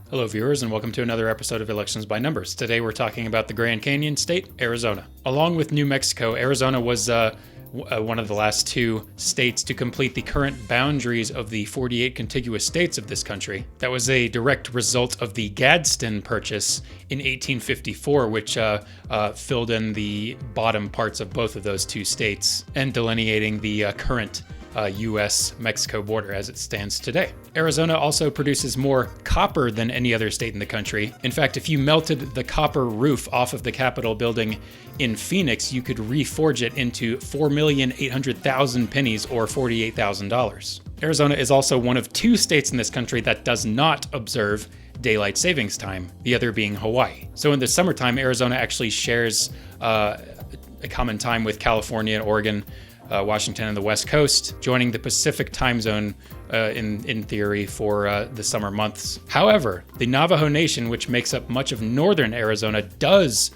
Hello viewers and welcome to another episode of Elections by Numbers. Today we're talking about the Grand Canyon state, Arizona. Along with New Mexico, Arizona was one of the last two states to complete the current boundaries of the 48 contiguous states of this country. That was a direct result of the Gadsden Purchase in 1854, which filled in the bottom parts of both of those two states and delineating the current U.S.-Mexico border as it stands today. Arizona also produces more copper than any other state in the country. In fact, if you melted the copper roof off of the Capitol building in Phoenix, you could reforge it into 4,800,000 pennies or $48,000. Arizona is also one of two states in this country that does not observe daylight savings time, the other being Hawaii. So in the summertime, Arizona actually shares a common time with California and Oregon, Washington and the West Coast, joining the Pacific time zone in theory for the summer months. However, the Navajo Nation, which makes up much of northern Arizona, does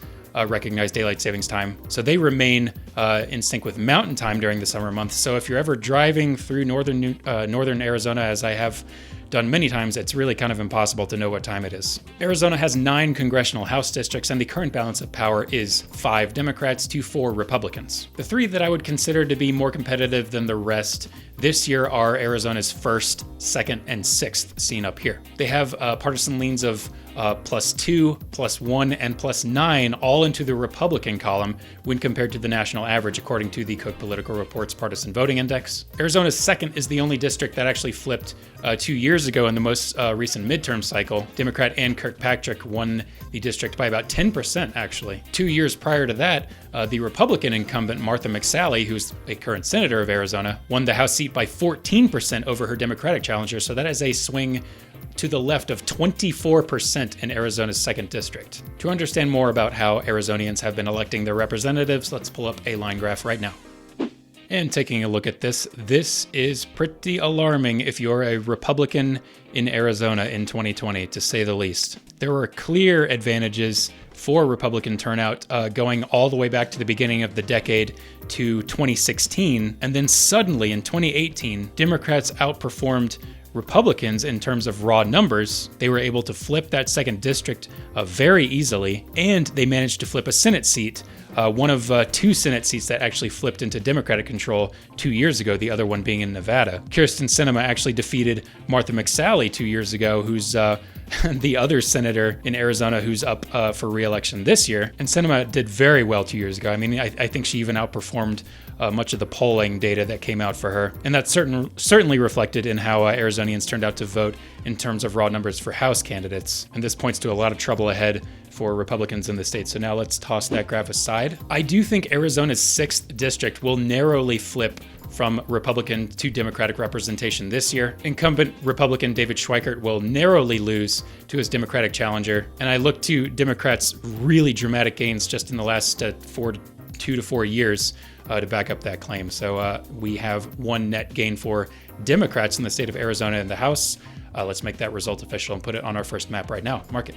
recognize daylight savings time, so they remain in sync with mountain time during the summer months. So if you're ever driving through northern Arizona, as I have done many times, it's really kind of impossible to know what time it is. Arizona has 9 congressional House districts, and the current balance of power is 5 Democrats to 4 Republicans. The 3 that I would consider to be more competitive than the rest this year are Arizona's 1st, 2nd, and 6th, seen up here. They have partisan leans of +2, +1, and +9, all into the Republican column when compared to the national average, according to the Cook Political Report's Partisan Voting Index. Arizona's 2nd is the only district that actually flipped 2 years ago in the most recent midterm cycle. Democrat Ann Kirkpatrick won the district by about 10%, actually. 2 years prior to that, the Republican incumbent Martha McSally, who's a current senator of Arizona, won the House seat by 14% over her Democratic challenger, so that is a swing to the left of 24% in Arizona's 2nd district. To understand more about how Arizonians have been electing their representatives, let's pull up a line graph right now. And taking a look at this is pretty alarming if you're a Republican in Arizona in 2020, to say the least. There were clear advantages for Republican turnout going all the way back to the beginning of the decade to 2016, and then suddenly in 2018, Democrats outperformed Republicans in terms of raw numbers. They were able to flip that 2nd district very easily, and they managed to flip a Senate seat, one of 2 Senate seats that actually flipped into Democratic control 2 years ago, the other one being in Nevada. Kyrsten Sinema actually defeated Martha McSally 2 years ago, who's the other senator in Arizona who's up for re-election this year. And Sinema did very well 2 years ago. I mean, I think she even outperformed much of the polling data that came out for her. And that's certainly reflected in how Arizonians turned out to vote in terms of raw numbers for House candidates. And this points to a lot of trouble ahead for Republicans in the state. So now let's toss that graph aside. I do think Arizona's 6th district will narrowly flip from Republican to Democratic representation this year. Incumbent Republican David Schweikert will narrowly lose to his Democratic challenger. And I look to Democrats' really dramatic gains just in the last 2 to 4 years to back up that claim. So we have one net gain for Democrats in the state of Arizona in the House. Let's make that result official and put it on our first map right now. Mark it.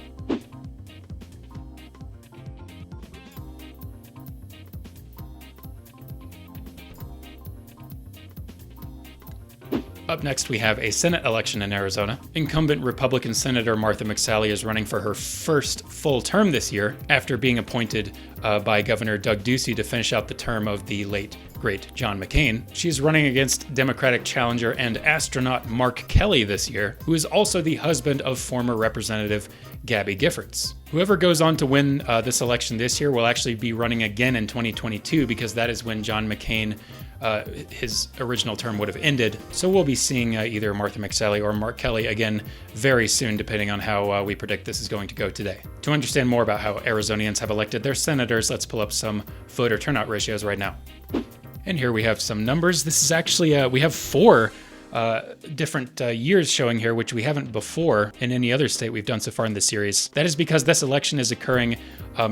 Up next, we have a Senate election in Arizona. Incumbent Republican Senator Martha McSally is running for her 1st full term this year after being appointed by Governor Doug Ducey to finish out the term of the late, great John McCain. She's running against Democratic challenger and astronaut Mark Kelly this year, who is also the husband of former Representative Gabby Giffords. Whoever goes on to win this election this year will actually be running again in 2022, because that is when John McCain his original term would have ended. So we'll be seeing either Martha McSally or Mark Kelly again very soon, depending on how we predict this is going to go today. To understand more about how Arizonians have elected their senators, let's pull up some voter turnout ratios right now. And here we have some numbers. This is actually, we have 4 different years showing here, which we haven't before in any other state we've done so far in this series. That is because this election is occurring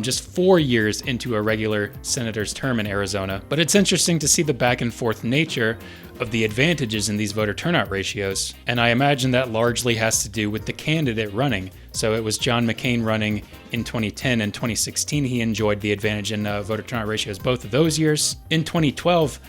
just 4 years into a regular senator's term in Arizona. But it's interesting to see the back and forth nature of the advantages in these voter turnout ratios. And I imagine that largely has to do with the candidate running. So it was John McCain running in 2010 and 2016. He enjoyed the advantage in voter turnout ratios both of those years. In 2012,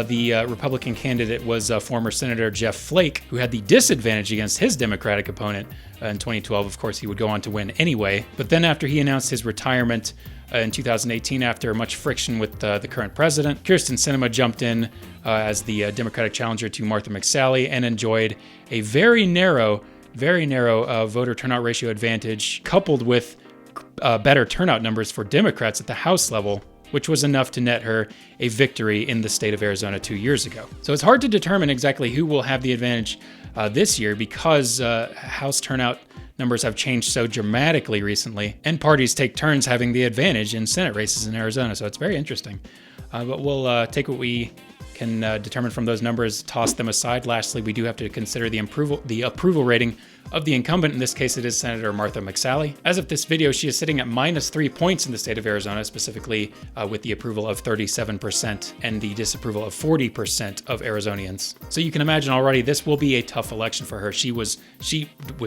the Republican candidate was former Senator Jeff Flake, who had the disadvantage against his Democratic opponent in 2012. Of course, he would go on to win anyway. But then after he announced his retirement in 2018, after much friction with the current president, Kyrsten Sinema jumped in as the Democratic challenger to Martha McSally and enjoyed a very narrow voter turnout ratio advantage, coupled with better turnout numbers for Democrats at the House level, which was enough to net her a victory in the state of Arizona 2 years ago. So it's hard to determine exactly who will have the advantage this year because House turnout numbers have changed so dramatically recently, and parties take turns having the advantage in Senate races in Arizona. So it's very interesting. But we'll take what we can determine from those numbers, toss them aside. Lastly, we do have to consider the approval rating of the incumbent. In this case, it is Senator Martha McSally. As of this video, she is sitting at -3 points in the state of Arizona, specifically with the approval of 37% and the disapproval of 40% of Arizonians. So you can imagine already this will be a tough election for her. She was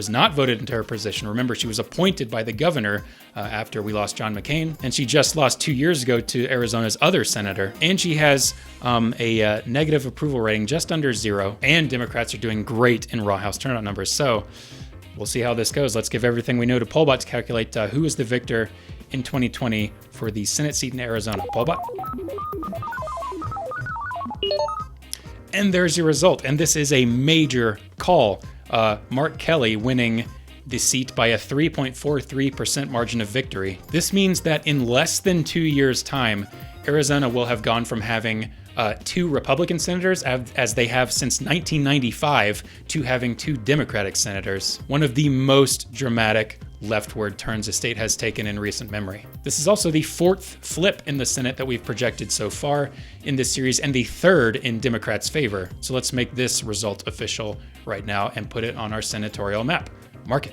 not voted into her position. Remember, she was appointed by the governor after we lost John McCain, and she just lost 2 years ago to Arizona's other senator. And she has a negative approval rating just under 0, and Democrats are doing great in raw House turnout numbers. So we'll see how this goes. Let's give everything we know to Pollbot to calculate who is the victor in 2020 for the Senate seat in Arizona. Pollbot. And there's your result. And this is a major call. Mark Kelly winning the seat by a 3.43% margin of victory. This means that in less than 2 years' time, Arizona will have gone from having 2 Republican senators, as they have since 1995, to having 2 Democratic senators. One of the most dramatic leftward turns the state has taken in recent memory. This is also the 4th flip in the Senate that we've projected so far in this series, and the 3rd in Democrats' favor. So let's make this result official right now and put it on our senatorial map. Mark it.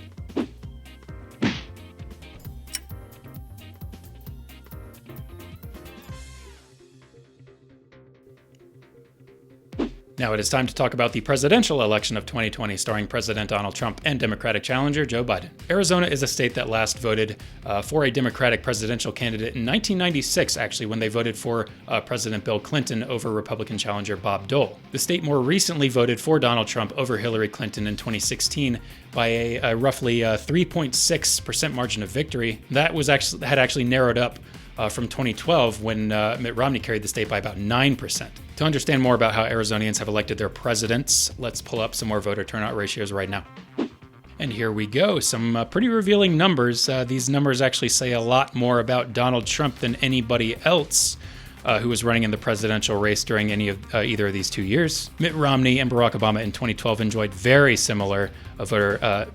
Now it is time to talk about the presidential election of 2020, starring President Donald Trump and Democratic challenger Joe Biden. Arizona is a state that last voted for a Democratic presidential candidate in 1996, actually, when they voted for President Bill Clinton over Republican challenger Bob Dole. The state more recently voted for Donald Trump over Hillary Clinton in 2016 by a roughly 3.6% margin of victory. That had actually narrowed up from 2012 when Mitt Romney carried the state by about 9%. To understand more about how Arizonians have elected their presidents, let's pull up some more voter turnout ratios right now. And here we go, some pretty revealing numbers. These numbers actually say a lot more about Donald Trump than anybody else who was running in the presidential race during either of these 2 years. Mitt Romney and Barack Obama in 2012 enjoyed very similar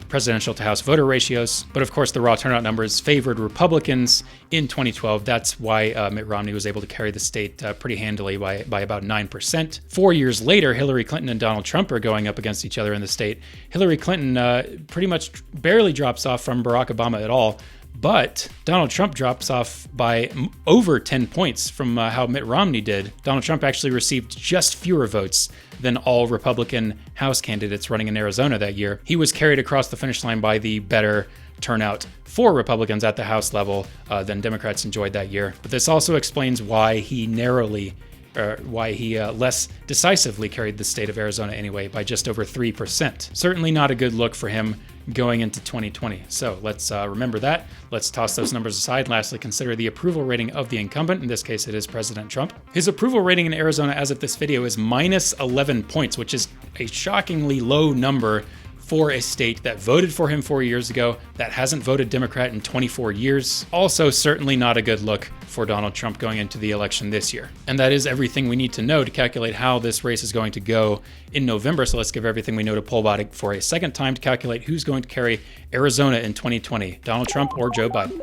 presidential to House voter ratios, but of course the raw turnout numbers favored Republicans in 2012. That's why Mitt Romney was able to carry the state pretty handily by about 9%. 4 years later, Hillary Clinton and Donald Trump are going up against each other in the state. Hillary Clinton pretty much barely drops off from Barack Obama at all, but Donald Trump drops off by over 10 points from how Mitt Romney did. Donald Trump actually received just fewer votes than all Republican House candidates running in Arizona that year. He was carried across the finish line by the better turnout for Republicans at the House level than Democrats enjoyed that year. But this also explains why he less decisively carried the state of Arizona anyway, by just over 3%. Certainly not a good look for him going into 2020. So let's remember that. Let's toss those numbers aside. Lastly, consider the approval rating of the incumbent. In this case, it is President Trump. His approval rating in Arizona as of this video is -11 points, which is a shockingly low number for a state that voted for him 4 years ago, that hasn't voted Democrat in 24 years. Also, certainly not a good look for Donald Trump going into the election this year. And that is everything we need to know to calculate how this race is going to go in November. So let's give everything we know to Pollbot for a second time to calculate who's going to carry Arizona in 2020, Donald Trump or Joe Biden.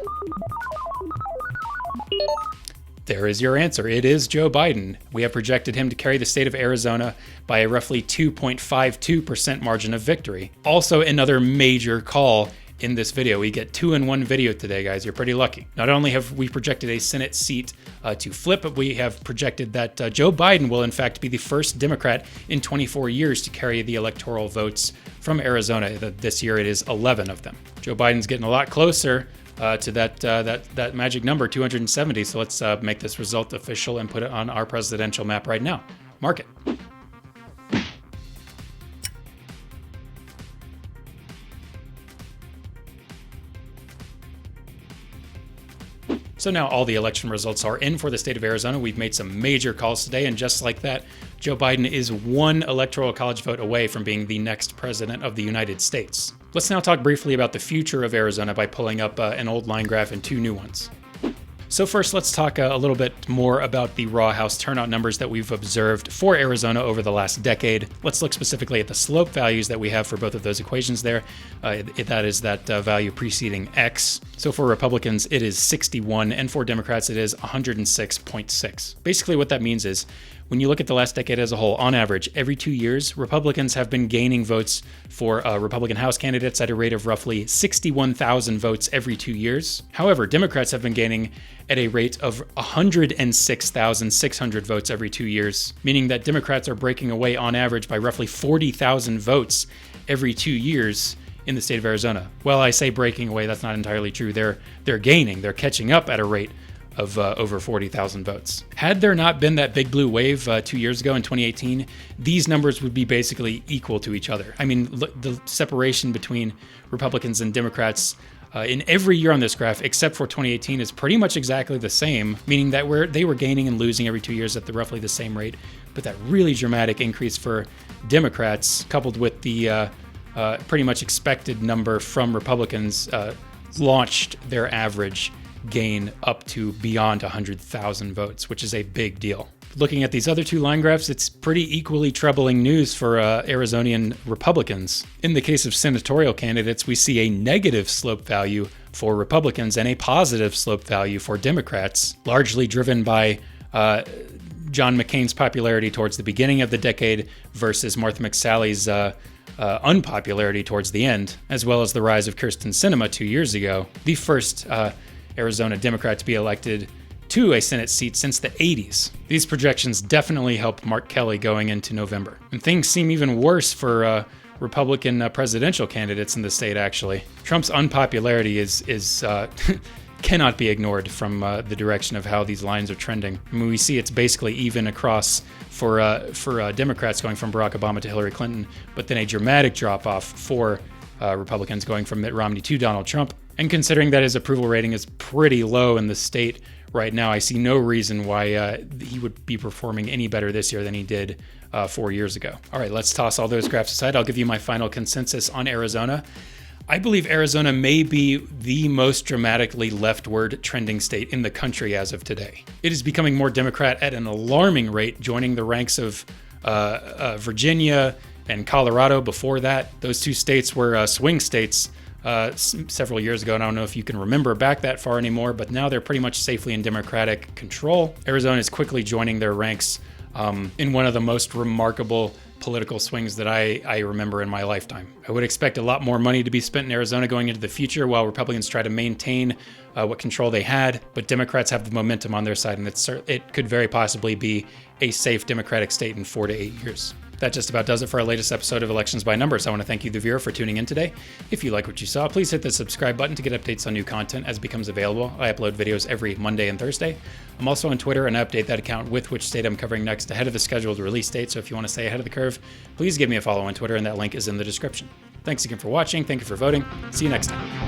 There is your answer. It is Joe Biden. We have projected him to carry the state of Arizona by a roughly 2.52% margin of victory. Also, another major call in this video. We get 2 in 1 video today, guys. You're pretty lucky. Not only have we projected a Senate seat to flip, but we have projected that Joe Biden will in fact be the first Democrat in 24 years to carry the electoral votes from Arizona. This year it is 11 of them. Joe Biden's getting a lot closer to that magic number, 270. So let's make this result official and put it on our presidential map right now. Mark it. So now all the election results are in for the state of Arizona. We've made some major calls today, and just like that, Joe Biden is 1 electoral college vote away from being the next president of the United States. Let's now talk briefly about the future of Arizona by pulling up an old line graph and 2 new ones. So first, let's talk a little bit more about the raw House turnout numbers that we've observed for Arizona over the last decade. Let's look specifically at the slope values that we have for both of those equations there. That is that value preceding X. So for Republicans, it is 61, and for Democrats, it is 106.6. Basically, what that means is, when you look at the last decade as a whole, on average, every 2 years, Republicans have been gaining votes for Republican House candidates at a rate of roughly 61,000 votes every 2 years. However, Democrats have been gaining at a rate of 106,600 votes every 2 years, meaning that Democrats are breaking away on average by roughly 40,000 votes every 2 years in the state of Arizona. Well, I say breaking away, that's not entirely true. They're gaining, they're catching up at a rate of over 40,000 votes. Had there not been that big blue wave 2 years ago in 2018, these numbers would be basically equal to each other. I mean, the separation between Republicans and Democrats in every year on this graph, except for 2018, is pretty much exactly the same, meaning that they were gaining and losing every 2 years at roughly the same rate. But that really dramatic increase for Democrats, coupled with the pretty much expected number from Republicans, launched their average gain up to beyond 100,000 votes, which is a big deal. Looking at these other 2 line graphs, it's pretty equally troubling news for Arizonian Republicans. In the case of senatorial candidates, we see a negative slope value for Republicans and a positive slope value for Democrats, largely driven by John McCain's popularity towards the beginning of the decade versus Martha McSally's unpopularity towards the end, as well as the rise of Kyrsten Sinema 2 years ago, the first Arizona Democrat to be elected to a Senate seat since the 80s. These projections definitely help Mark Kelly going into November. And things seem even worse for Republican presidential candidates in the state, actually. Trump's unpopularity is cannot be ignored from the direction of how these lines are trending. I mean, we see it's basically even across for Democrats going from Barack Obama to Hillary Clinton, but then a dramatic drop-off for Republicans going from Mitt Romney to Donald Trump. And considering that his approval rating is pretty low in the state right now, I see no reason why he would be performing any better this year than he did 4 years ago. All right, let's toss all those graphs aside. I'll give you my final consensus on Arizona. I believe Arizona may be the most dramatically leftward trending state in the country as of today. It is becoming more Democrat at an alarming rate, joining the ranks of Virginia and Colorado before that. Those 2 states were swing states several years ago, and I don't know if you can remember back that far anymore, but now they're pretty much safely in Democratic control. Arizona is quickly joining their ranks in one of the most remarkable political swings that I remember in my lifetime. I would expect a lot more money to be spent in Arizona going into the future while Republicans try to maintain what control they had, but Democrats have the momentum on their side, and it could very possibly be a safe Democratic state in 4 to 8 years. That just about does it for our latest episode of Elections by Numbers. I want to thank you, the viewer, for tuning in today. If you like what you saw, please hit the subscribe button to get updates on new content as it becomes available. I upload videos every Monday and Thursday. I'm also on Twitter, and I update that account with which state I'm covering next ahead of the scheduled release date. So if you want to stay ahead of the curve, please give me a follow on Twitter, and that link is in the description. Thanks again for watching. Thank you for voting. See you next time.